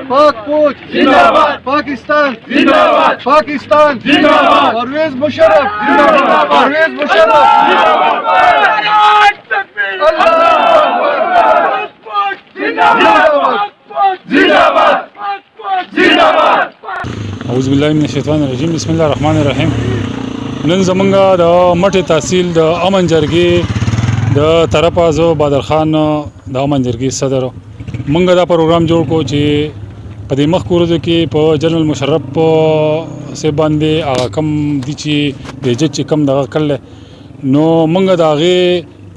पाक फौज जिंदाबाद, पाकिस्तान जिंदाबाद, पाकिस्तान जिंदाबाद, परवेज मुशर्रफ जिंदाबाद, परवेज मुशर्रफ जिंदाबाद। اعوذ بالله من الشیطان الرجیم بسم الله الرحمن الرحیم. نن زمونږ د مټې تحصیل د امن جرګې د طرفه زه بادر خان د امن جرګې صدر مونږ دا پروګرام جوړ کو چې په دې مخکې ورځو کې په جنرال مشرف صاحب باندې هغه کم دي چې د جج چې کم دغه کړل نو مونږ د هغې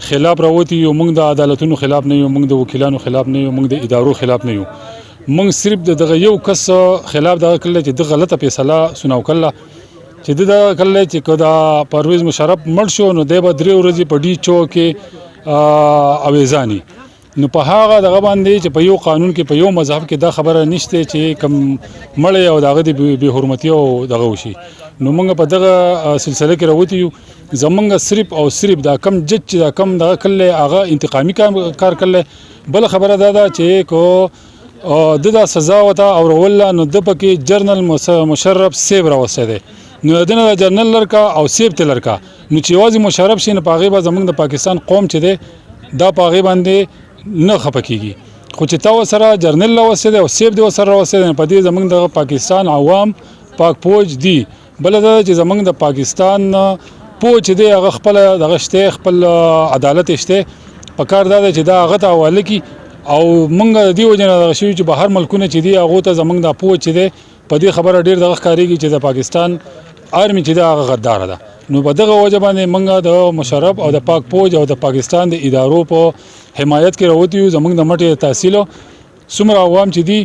خلاف راوتي یو، مونږ د عدالتونو خلاف نه یو، مونږ د وکیلانو خلاف نه یو، مونږ د ادارو خلاف نه یو، مونږ صرف دغه یو کس خلاف دغه کړل چې د غلطه فیصله سناو کړل چې د کړل چې دا پرویز مشرف مړ شو نو دی به 3 ورځې په ډي چو کې اویزانی نو په هغه دغه باندې چې په یو قانون کې په یو مذهب کې دا خبره نشته چې کم مړ او دغه د بے حرمتي او دغه وشي نو موږ په دغه سلسله کې راوتی یو. زمونږ صرف او صرف دا کم جج چې دا کم دغه کړل هغه انتقامي کار کړل. بل خبره دا ده چې کو د سزا وته او ولا نو د پکې جنرال مشرف سیب راوسته ده نو دنه جنرال لرکا او سیب تل لرکا نو چې واځي مشرف شي نه پاغي به زمونږ د پاکستان قوم چې ده دا پاغي باندې نه خپکیږي خو چې تا سره جرنل راوسته ده او سیب دی سره راوسته ده په دې زمونږ د پاکستان عوام پاک فوج دی. بل دا چې زمونږ د پاکستان فوج دی هغه خپل دغه شته خپل عدالت شته په کار دا چې دا هغه ته حواله کی او مونږ دی وجنه دغه شی چې بهر ملکونه چې دی هغه ته زمونږ د فوج چې دی په دې خبره ډیر دغه ښکاریږي چې د پاکستان آرمي چې دا هغه غدار ده نو په دغه وجه باندې مونږ د مشرف او د پاک فوج او د پاکستان د ادارو په حمایت کې راوتی یو. زمونږ د مټې تحصیل څومره عوام چې دي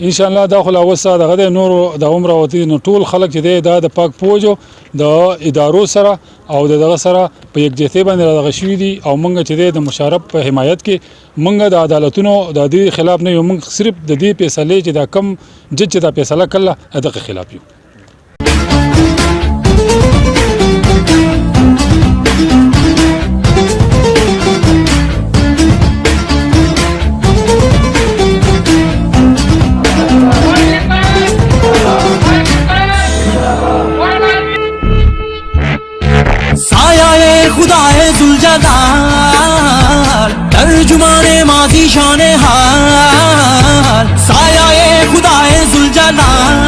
ان شاء الله دا خو لا وسه دغه د نور د عمر وتی نو ټول خلک چې دی د پاک فوج د ادارو سره او دغه سره په یکجهتۍ باندې دغه شوي دي او مونږ چې دی د مشرف په حمایت کې مونږ د عدالتونو د دې خلاف نه یو، مونږ صرف د دې فیصله چې دا کم جج چې دا فیصله کړله دغه خلاف یو. खुदाए जुलजलाल तर्जुमाने माजी शान हाल साया खुदाए जुलजलाल